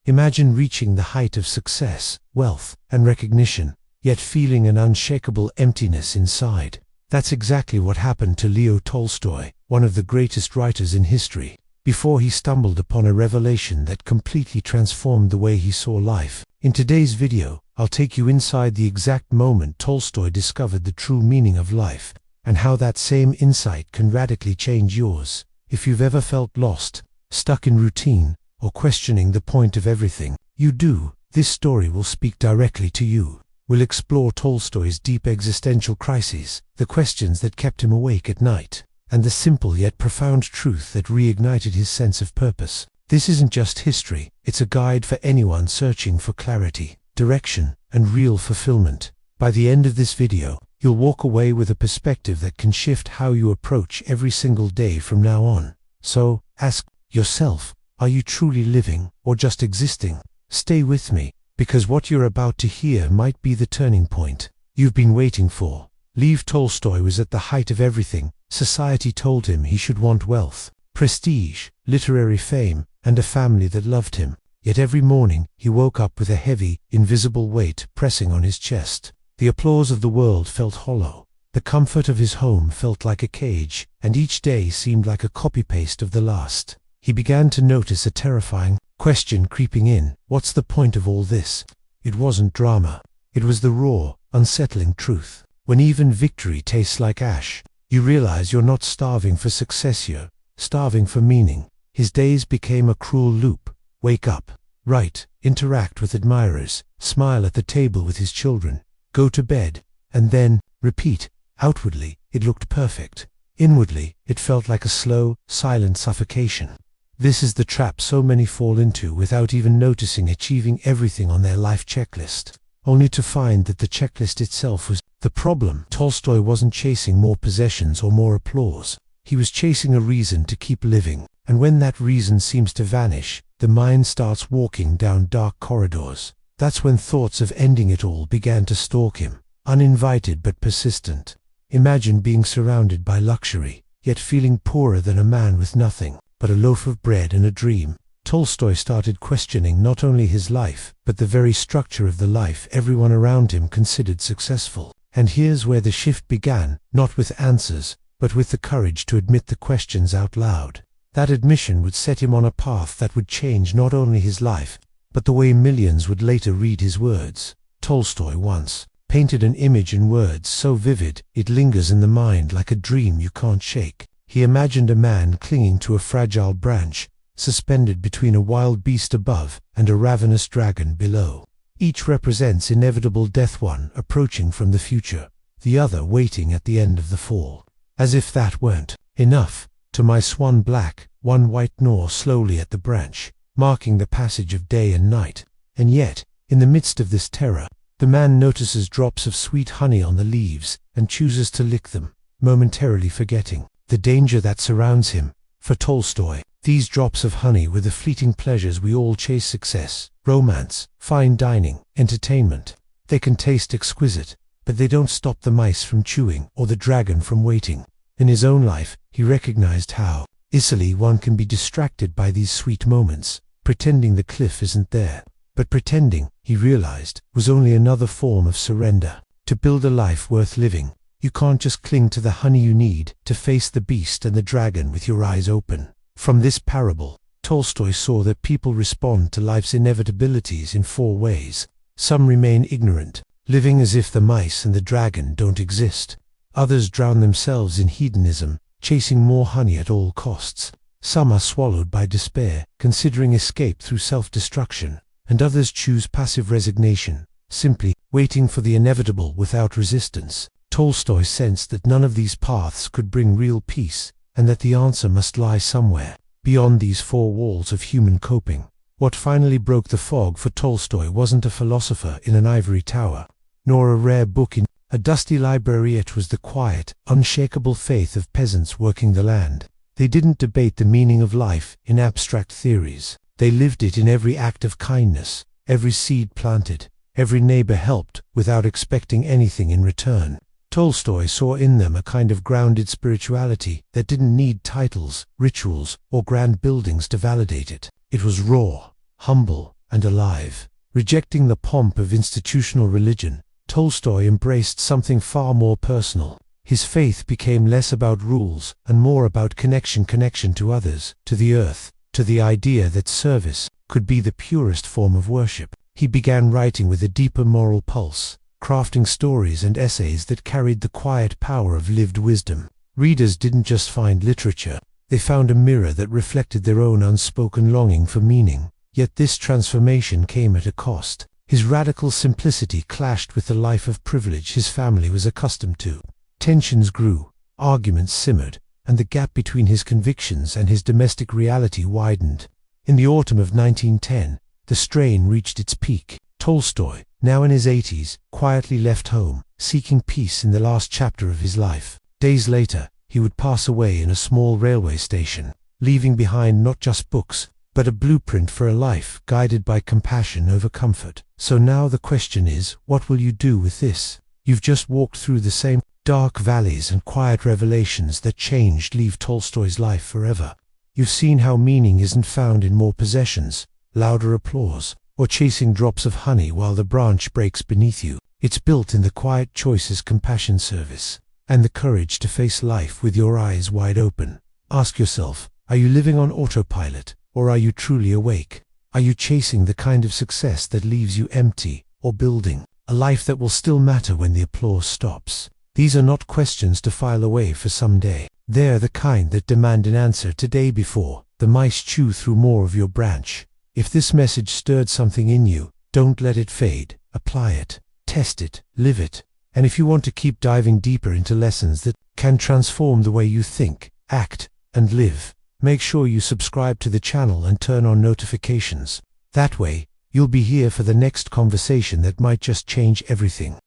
Imagine reaching the height of success, wealth, and recognition, yet feeling an unshakable emptiness inside. That's exactly what happened to Liev Tolstoy, one of the greatest writers in history, before he stumbled upon a revelation that completely transformed the way he saw life. In today's video, I'll take you inside the exact moment Tolstoy discovered the true meaning of life, and how that same insight can radically change yours. If you've ever felt lost, stuck in routine, or questioning the point of everything you do, this story will speak directly to you. We'll explore Tolstoy's deep existential crises, the questions that kept him awake at night, and the simple yet profound truth that reignited his sense of purpose. This isn't just history, it's a guide for anyone searching for clarity, direction, and real fulfillment. By the end of this video, you'll walk away with a perspective that can shift how you approach every single day from now on. So, ask yourself, are you truly living, or just existing? Stay with me, because what you're about to hear might be the turning point you've been waiting for. Liev Tolstoy was at the height of everything. Society told him he should want wealth, prestige, literary fame, and a family that loved him. Yet every morning he woke up with a heavy, invisible weight pressing on his chest. The applause of the world felt hollow. The comfort of his home felt like a cage, and each day seemed like a copy-paste of the last. He began to notice a terrifying question creeping in. What's the point of all this? It wasn't drama. It was the raw, unsettling truth. When even victory tastes like ash, you realize you're not starving for success, you're starving for meaning. His days became a cruel loop. Wake up, write, interact with admirers, smile at the table with his children, go to bed, and then repeat. Outwardly, it looked perfect. Inwardly, it felt like a slow, silent suffocation. This is the trap so many fall into without even noticing achieving everything on their life checklist, only to find that the checklist itself was the problem. Tolstoy wasn't chasing more possessions or more applause. He was chasing a reason to keep living, and when that reason seems to vanish, the mind starts walking down dark corridors. That's when thoughts of ending it all began to stalk him, uninvited but persistent. Imagine being surrounded by luxury, yet feeling poorer than a man with nothing but a loaf of bread and a dream. Tolstoy started questioning not only his life, but the very structure of the life everyone around him considered successful. And here's where the shift began, not with answers, but with the courage to admit the questions out loud. That admission would set him on a path that would change not only his life, but the way millions would later read his words. Tolstoy once painted an image in words so vivid, it lingers in the mind like a dream you can't shake. He imagined a man clinging to a fragile branch, suspended between a wild beast above and a ravenous dragon below. Each represents inevitable death, one approaching from the future, the other waiting at the end of the fall. As if that weren't enough, to my swan black, one white gnaw slowly at the branch, marking the passage of day and night. And yet, in the midst of this terror, the man notices drops of sweet honey on the leaves and chooses to lick them, momentarily forgetting the danger that surrounds him. For Tolstoy, these drops of honey were the fleeting pleasures we all chase: success, romance, fine dining, entertainment. They can taste exquisite, but they don't stop the mice from chewing or the dragon from waiting. In his own life, he recognized how easily one can be distracted by these sweet moments, pretending the cliff isn't there. But pretending, he realized, was only another form of surrender. To build a life worth living, you can't just cling to the honey, you need to face the beast and the dragon with your eyes open. From this parable, Tolstoy saw that people respond to life's inevitabilities in four ways. Some remain ignorant, living as if the mice and the dragon don't exist. Others drown themselves in hedonism, chasing more honey at all costs. Some are swallowed by despair, considering escape through self-destruction. And others choose passive resignation, simply waiting for the inevitable without resistance. Tolstoy sensed that none of these paths could bring real peace, and that the answer must lie somewhere beyond these four walls of human coping. What finally broke the fog for Tolstoy wasn't a philosopher in an ivory tower, nor a rare book in a dusty library. It was the quiet, unshakable faith of peasants working the land. They didn't debate the meaning of life in abstract theories. They lived it in every act of kindness, every seed planted, every neighbor helped without expecting anything in return. Tolstoy saw in them a kind of grounded spirituality that didn't need titles, rituals, or grand buildings to validate it. It was raw, humble, and alive. Rejecting the pomp of institutional religion, Tolstoy embraced something far more personal. His faith became less about rules and more about connection to others, to the earth, to the idea that service could be the purest form of worship. He began writing with a deeper moral pulse, crafting stories and essays that carried the quiet power of lived wisdom. Readers didn't just find literature, they found a mirror that reflected their own unspoken longing for meaning. Yet this transformation came at a cost. His radical simplicity clashed with the life of privilege his family was accustomed to. Tensions grew, arguments simmered, and the gap between his convictions and his domestic reality widened. In the autumn of 1910, the strain reached its peak. Tolstoy, now in his 80s, quietly left home, seeking peace in the last chapter of his life. Days later, he would pass away in a small railway station, leaving behind not just books, but a blueprint for a life guided by compassion over comfort. So now the question is, what will you do with this? You've just walked through the same dark valleys and quiet revelations that changed Liev Tolstoy's life forever. You've seen how meaning isn't found in more possessions, louder applause, or chasing drops of honey while the branch breaks beneath you. It's built in the quiet choices, compassion, service, and the courage to face life with your eyes wide open. Ask yourself, are you living on autopilot, or are you truly awake? Are you chasing the kind of success that leaves you empty, or building a life that will still matter when the applause stops? These are not questions to file away for someday. They're the kind that demand an answer today before the mice chew through more of your branch. If this message stirred something in you, don't let it fade. Apply it, test it, live it. And if you want to keep diving deeper into lessons that can transform the way you think, act, and live, make sure you subscribe to the channel and turn on notifications. That way, you'll be here for the next conversation that might just change everything.